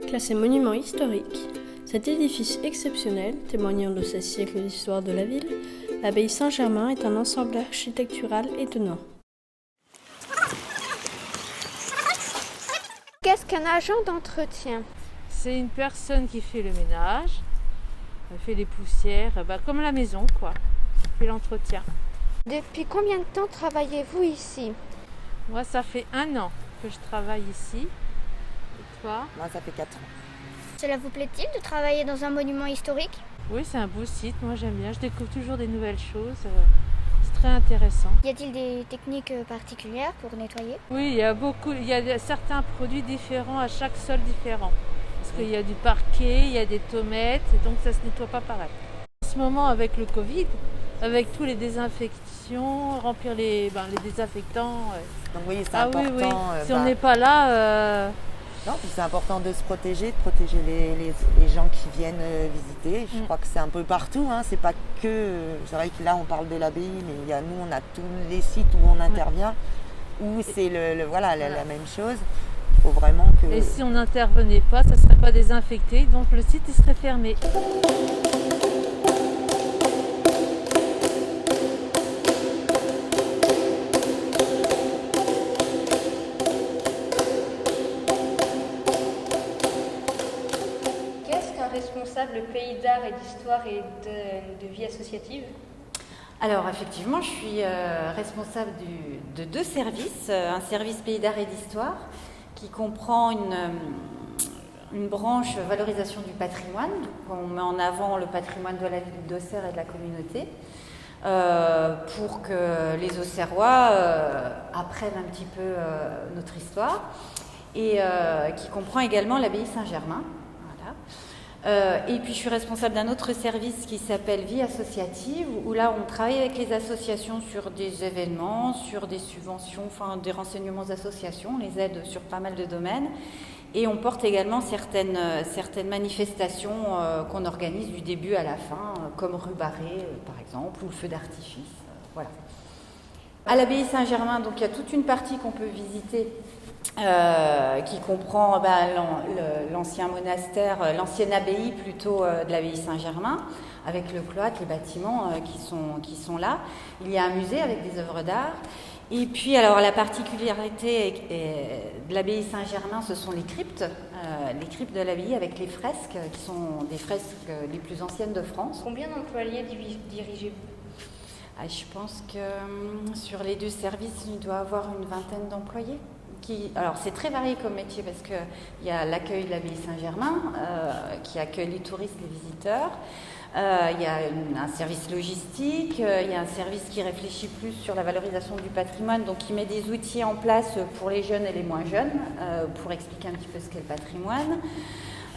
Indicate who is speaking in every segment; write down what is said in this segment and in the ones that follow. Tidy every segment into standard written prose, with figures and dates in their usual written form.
Speaker 1: classé monument historique. Cet édifice exceptionnel, témoignant de ces siècles d'histoire de la ville, l'abbaye Saint-Germain est un ensemble architectural étonnant.
Speaker 2: Qu'est-ce qu'un agent d'entretien ?
Speaker 3: C'est une personne qui fait le ménage, elle fait les poussières, comme la maison quoi, elle fait l'entretien.
Speaker 2: Depuis combien de temps travaillez-vous ici ?
Speaker 3: Moi ça fait 1 an que je travaille ici. Et toi ?
Speaker 4: Moi ça fait 4 ans.
Speaker 5: Cela vous plaît-il de travailler dans un monument historique ?
Speaker 3: Oui, c'est un beau site, moi j'aime bien, je découvre toujours des nouvelles choses, c'est très intéressant.
Speaker 5: Y a-t-il des techniques particulières pour nettoyer ?
Speaker 3: Oui, il y a certains produits différents à chaque sol différent. Parce qu'il y a du parquet, il y a des tomates, et donc ça ne se nettoie pas pareil. En ce moment, avec le Covid, avec tous les désinfections, remplir les désinfectants.
Speaker 4: Donc oui, c'est important.
Speaker 3: Oui. Si on n'est pas là...
Speaker 4: Non, puis c'est important de se protéger, de protéger les gens qui viennent visiter. Je crois que c'est un peu partout, hein. C'est pas que... C'est vrai que là, on parle de l'abbaye, mais nous, on a tous les sites où on intervient, où c'est la même chose. Il faut vraiment que...
Speaker 3: Et si on n'intervenait pas, ça ne serait pas désinfecté, donc le site il serait fermé.
Speaker 6: Qu'est-ce qu'un responsable pays d'art et d'histoire et de vie associative ?
Speaker 7: Alors effectivement, je suis responsable de 2 services, un service pays d'art et d'histoire qui comprend une branche valorisation du patrimoine. Donc on met en avant le patrimoine de la ville d'Auxerre et de la communauté pour que les Auxerrois apprennent un petit peu notre histoire et qui comprend également l'abbaye Saint-Germain. Et puis je suis responsable d'un autre service qui s'appelle Vie associative, où là on travaille avec les associations sur des événements, sur des subventions, des renseignements aux associations, on les aide sur pas mal de domaines. Et on porte également certaines manifestations qu'on organise du début à la fin, comme Rue Barrée par exemple, ou le feu d'artifice. Voilà. À l'abbaye Saint-Germain, donc il y a toute une partie qu'on peut visiter. Qui comprend l'ancien monastère, l'ancienne abbaye plutôt de l'abbaye Saint-Germain, avec le cloître, les bâtiments qui sont là. Il y a un musée avec des œuvres d'art. Et puis alors la particularité de l'abbaye Saint-Germain, ce sont les cryptes de l'abbaye avec les fresques, qui sont des fresques les plus anciennes de France.
Speaker 6: Combien d'employés dirigez-vous ?
Speaker 7: Je pense que sur les 2 services, il doit y avoir une vingtaine d'employés. Alors c'est très varié comme métier parce qu'il y a l'accueil de l'abbaye Saint-Germain qui accueille les touristes, les visiteurs. Il y a un service logistique, il y a un service qui réfléchit plus sur la valorisation du patrimoine, donc qui met des outils en place pour les jeunes et les moins jeunes pour expliquer un petit peu ce qu'est le patrimoine.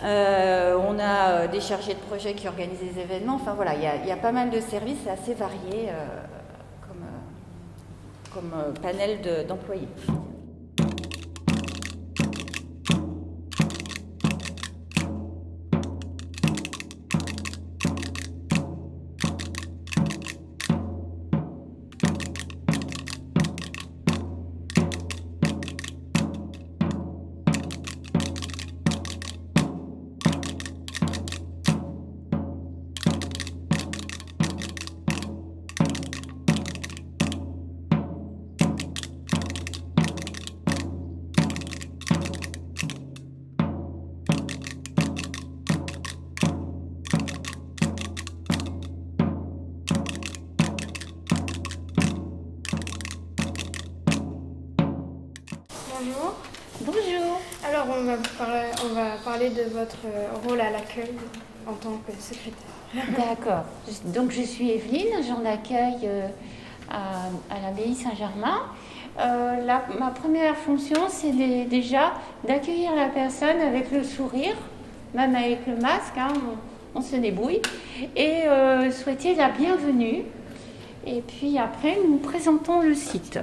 Speaker 7: On a des chargés de projet qui organisent des événements. Enfin voilà, il y a pas mal de services assez variés comme panel d'employés.
Speaker 6: Bonjour.
Speaker 2: Bonjour.
Speaker 6: Alors on va parler de votre rôle à l'accueil en tant que secrétaire.
Speaker 8: D'accord. Donc je suis Evelyne, agent d'accueil à l'abbaye Saint-Germain. Ma première fonction, c'est déjà d'accueillir la personne avec le sourire, même avec le masque, on se débrouille, et souhaiter la bienvenue. Et puis après, nous présentons le site.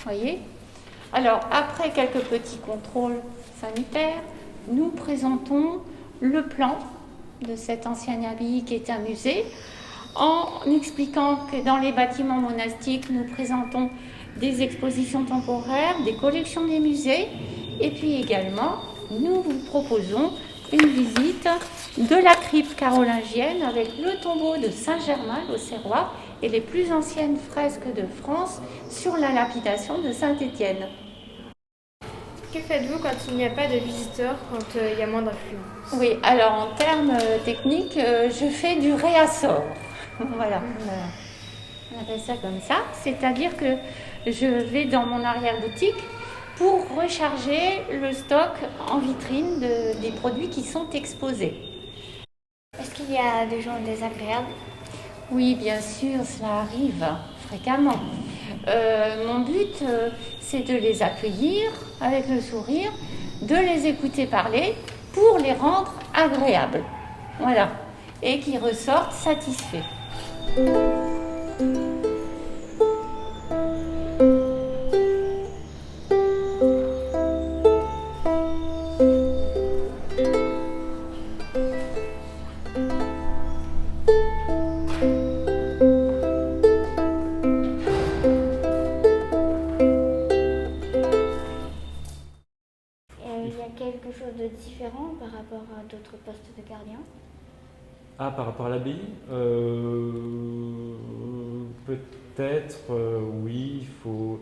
Speaker 8: Voyez ? Alors, après quelques petits contrôles sanitaires, nous présentons le plan de cette ancienne abbaye qui est un musée, en expliquant que dans les bâtiments monastiques, nous présentons des expositions temporaires, des collections des musées, et puis également, nous vous proposons une visite de la crypte carolingienne avec le tombeau de Saint-Germain l'Auxerrois et les plus anciennes fresques de France sur la lapidation de Saint-Étienne.
Speaker 6: Que faites-vous quand il n'y a pas de visiteurs, quand il y a moins d'affluence?
Speaker 8: Oui, alors en termes techniques, je fais du réassort. Voilà, on appelle ça comme ça. C'est-à-dire que je vais dans mon arrière-boutique pour recharger le stock en vitrine des produits qui sont exposés.
Speaker 5: Est-ce qu'il y a des gens désagréables?
Speaker 8: Oui, bien sûr, cela arrive fréquemment. Mon but, c'est de les accueillir avec le sourire, de les écouter parler pour les rendre agréables. Voilà. Et qu'ils ressortent satisfaits.
Speaker 5: Il y a quelque chose de différent par rapport à d'autres postes de gardien?
Speaker 9: Ah, par rapport à l'abbaye, peut-être, oui, il faut.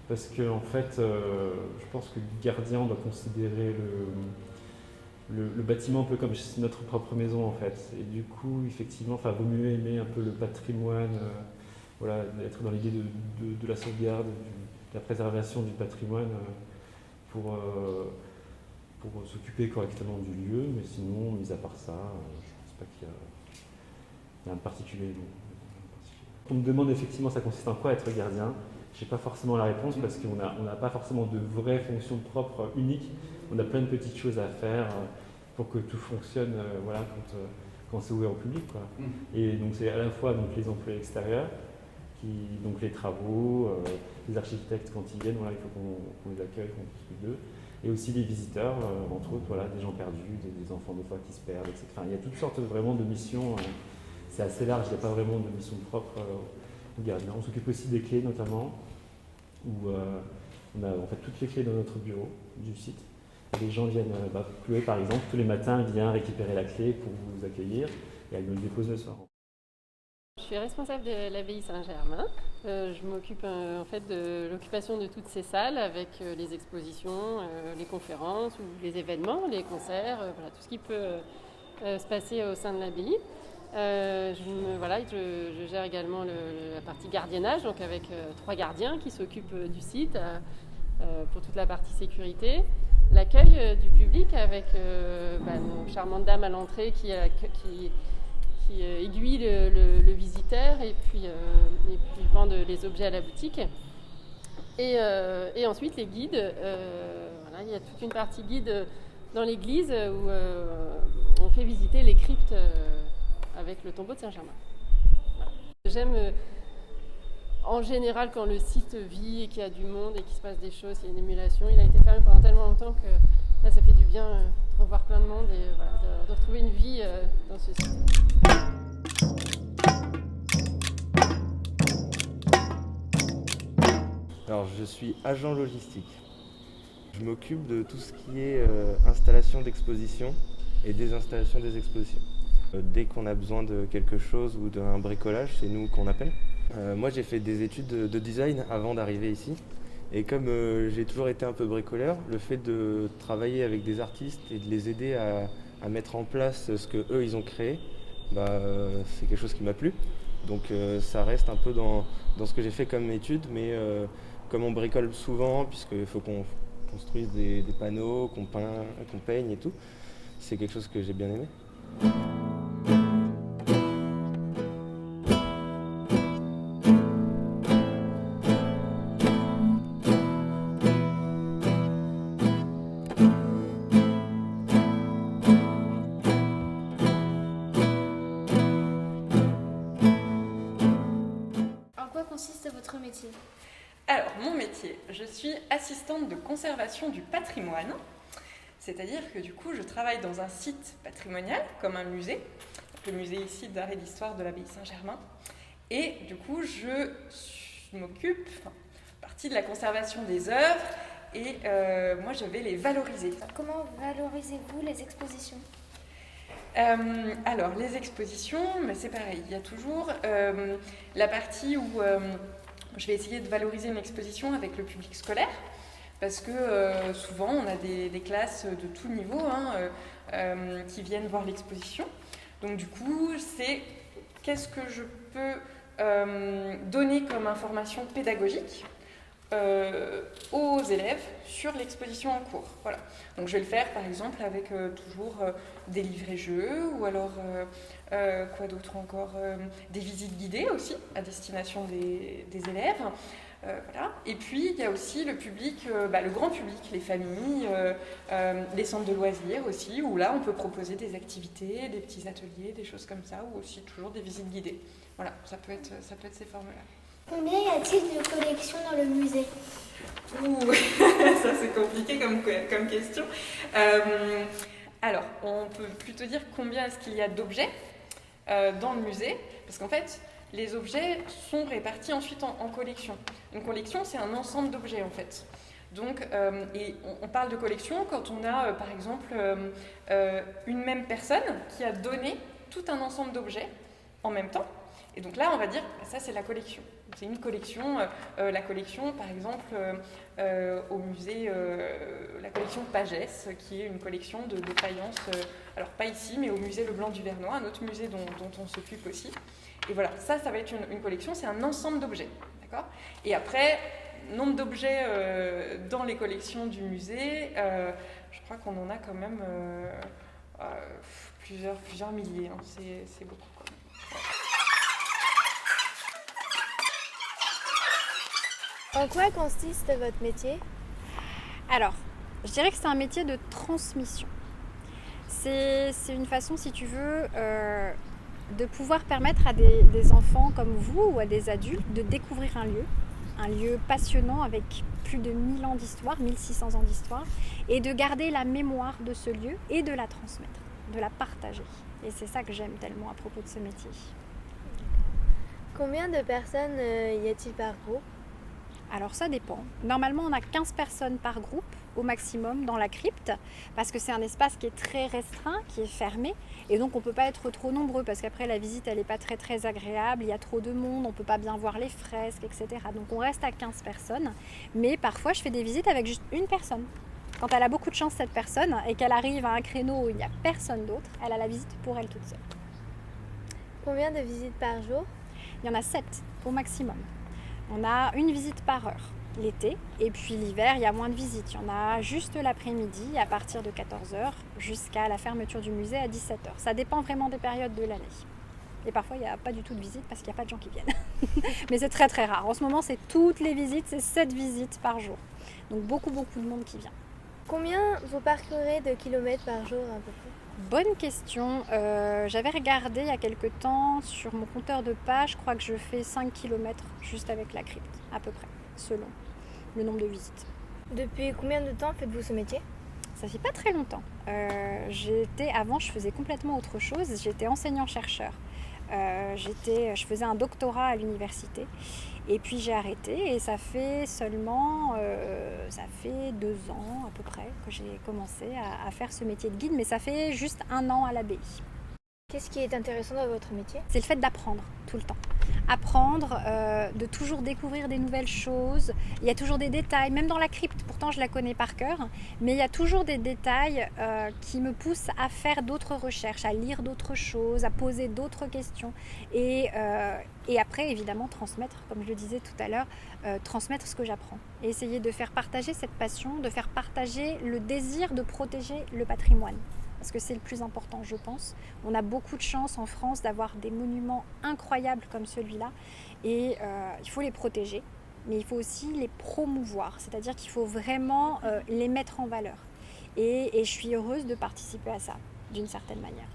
Speaker 9: Parce que, en fait, je pense que le gardien, on doit considérer le bâtiment un peu comme notre propre maison, en fait. Et du coup, effectivement, vaut mieux aimer un peu le patrimoine, voilà, être dans l'idée de la sauvegarde, de la préservation du patrimoine pour s'occuper correctement du lieu. Mais sinon, mis à part ça, pas qu'il y a un particulier. On me demande effectivement ça consiste en quoi être gardien. Je n'ai pas forcément la réponse parce qu'on n'a pas forcément de vraies fonctions propres uniques. On a plein de petites choses à faire pour que tout fonctionne voilà, quand c'est ouvert au public, quoi. Et donc c'est à la fois donc, les employés extérieurs, donc les travaux, les architectes quand ils viennent, voilà, il faut qu'on les accueille, qu'on s'occupe d'eux. Et aussi les visiteurs, entre autres, voilà, des gens perdus, des enfants des fois qui se perdent, etc. Enfin, il y a toutes sortes vraiment de missions, c'est assez large, il n'y a pas vraiment de mission propre aux gardiens. On s'occupe aussi des clés notamment, où on a en fait toutes les clés dans notre bureau du site. Les gens viennent, Chloé par exemple, tous les matins vient récupérer la clé pour vous accueillir et elle nous le dépose le soir.
Speaker 10: Je suis responsable de l'abbaye Saint-Germain. Je m'occupe en fait de l'occupation de toutes ces salles avec les expositions, les conférences ou les événements, les concerts, voilà, tout ce qui peut se passer au sein de l'abbaye. Je gère également la partie gardiennage, donc avec 3 gardiens qui s'occupent du site pour toute la partie sécurité. L'accueil du public avec nos charmantes dames à l'entrée qui aiguillent le visiteur et puis vendent les objets à la boutique. Et ensuite les guides, il y a toute une partie guide dans l'église où on fait visiter les cryptes avec le tombeau de Saint-Germain. Voilà. J'aime en général quand le site vit et qu'il y a du monde et qu'il se passe des choses, il y a une émulation. Il a été fermé pendant tellement longtemps que là ça fait du bien de revoir plein de monde et voilà, de retrouver une vie dans ce site.
Speaker 11: Alors je suis agent logistique. Je m'occupe de tout ce qui est installation d'exposition et désinstallation des expositions. Dès qu'on a besoin de quelque chose ou d'un bricolage, c'est nous qu'on appelle. Moi j'ai fait des études de design avant d'arriver ici. Et comme j'ai toujours été un peu bricoleur, le fait de travailler avec des artistes et de les aider à mettre en place ce qu'eux ils ont créé, c'est quelque chose qui m'a plu. Donc ça reste un peu dans ce que j'ai fait comme étude, mais comme on bricole souvent, puisqu'il faut qu'on construise des panneaux, qu'on peigne et tout, c'est quelque chose que j'ai bien aimé.
Speaker 6: En quoi consiste votre métier?
Speaker 12: Alors, mon métier, je suis assistante de conservation du patrimoine, c'est-à-dire que du coup, je travaille dans un site patrimonial, comme un musée, le musée ici d'art et d'histoire de l'abbaye Saint-Germain, et du coup, je m'occupe partie de la conservation des œuvres et moi je vais les valoriser.
Speaker 5: Comment valorisez-vous les expositions ?
Speaker 12: Alors, les expositions, c'est pareil. Il y a toujours la partie où je vais essayer de valoriser une exposition avec le public scolaire, parce que souvent, on a des classes de tout niveau qui viennent voir l'exposition. Donc, du coup, c'est qu'est-ce que je peux donner comme information pédagogique aux élèves sur l'exposition en cours. Voilà. Donc je vais le faire par exemple avec toujours des livrets-jeux ou alors quoi d'autre encore, des visites guidées aussi à destination des élèves. Voilà. Et puis il y a aussi le public, le grand public, les familles, les centres de loisirs aussi, où là on peut proposer des activités, des petits ateliers, des choses comme ça, ou aussi toujours des visites guidées. Voilà, ça peut être ces formes-là.
Speaker 5: Combien y a-t-il de collections dans le musée ?
Speaker 12: Ouh, ça c'est compliqué comme question. Alors, on peut plutôt dire combien est-ce qu'il y a d'objets dans le musée, parce qu'en fait, les objets sont répartis ensuite en collections. Une collection, c'est un ensemble d'objets en fait. Donc, et on parle de collection quand on a, par exemple, une même personne qui a donné tout un ensemble d'objets en même temps. Et donc là, on va dire, ça c'est la collection. C'est une collection, la collection par exemple au musée, la collection Pagès, qui est une collection de faïences, alors pas ici, mais au musée Le Blanc du Vernois, un autre musée dont on s'occupe aussi. Et voilà, ça va être une collection, c'est un ensemble d'objets, d'accord ? Et après, nombre d'objets dans les collections du musée, je crois qu'on en a quand même plusieurs milliers, hein. C'est beaucoup quand même.
Speaker 2: En quoi consiste votre métier ?
Speaker 13: Alors, je dirais que c'est un métier de transmission. C'est une façon, si tu veux, de pouvoir permettre à des enfants comme vous ou à des adultes de découvrir un lieu passionnant avec plus de 1000 ans d'histoire, 1600 ans d'histoire, et de garder la mémoire de ce lieu et de la transmettre, de la partager. Et c'est ça que j'aime tellement à propos de ce métier.
Speaker 2: Combien de personnes y a-t-il par groupe ?
Speaker 13: Alors ça dépend. Normalement, on a 15 personnes par groupe au maximum dans la crypte, parce que c'est un espace qui est très restreint, qui est fermé, et donc on ne peut pas être trop nombreux, parce qu'après la visite, elle n'est pas très très agréable, il y a trop de monde, on ne peut pas bien voir les fresques, etc. Donc on reste à 15 personnes, mais parfois je fais des visites avec juste une personne. Quand elle a beaucoup de chance, cette personne, et qu'elle arrive à un créneau où il n'y a personne d'autre, elle a la visite pour elle toute seule.
Speaker 2: Combien de visites par jour ?
Speaker 13: Il y en a 7 au maximum. On a une visite par heure l'été, et puis l'hiver, il y a moins de visites. Il y en a juste l'après-midi, à partir de 14h, jusqu'à la fermeture du musée à 17h. Ça dépend vraiment des périodes de l'année. Et parfois, il n'y a pas du tout de visites parce qu'il n'y a pas de gens qui viennent. Mais c'est très très rare. En ce moment, c'est toutes les visites, c'est 7 visites par jour. Donc beaucoup de monde qui vient.
Speaker 2: Combien vous parcourez de kilomètres par jour à peu près ?
Speaker 13: Bonne question. J'avais regardé il y a quelque temps sur mon compteur de pas, je crois que je fais 5 km juste avec la crypte, à peu près, selon le nombre de visites.
Speaker 2: Depuis combien de temps faites-vous ce métier ?
Speaker 13: Ça fait pas très longtemps. Avant, je faisais complètement autre chose. J'étais enseignant-chercheur. Je faisais un doctorat à l'université. Et puis j'ai arrêté et ça fait 2 ans à peu près que j'ai commencé à faire ce métier de guide, mais ça fait juste 1 an à l'abbaye.
Speaker 2: Qu'est-ce qui est intéressant dans votre métier ?
Speaker 13: C'est le fait d'apprendre tout le temps. Apprendre, de toujours découvrir des nouvelles choses. Il y a toujours des détails, même dans la crypte, pourtant je la connais par cœur, mais il y a toujours des détails qui me poussent à faire d'autres recherches, à lire d'autres choses, à poser d'autres questions. Et après, évidemment, transmettre, comme je le disais tout à l'heure, transmettre ce que j'apprends. Et essayer de faire partager cette passion, de faire partager le désir de protéger le patrimoine. Parce que c'est le plus important, je pense. On a beaucoup de chance en France d'avoir des monuments incroyables comme celui-là. Et il faut les protéger, mais il faut aussi les promouvoir. C'est-à-dire qu'il faut vraiment les mettre en valeur. Et je suis heureuse de participer à ça, d'une certaine manière.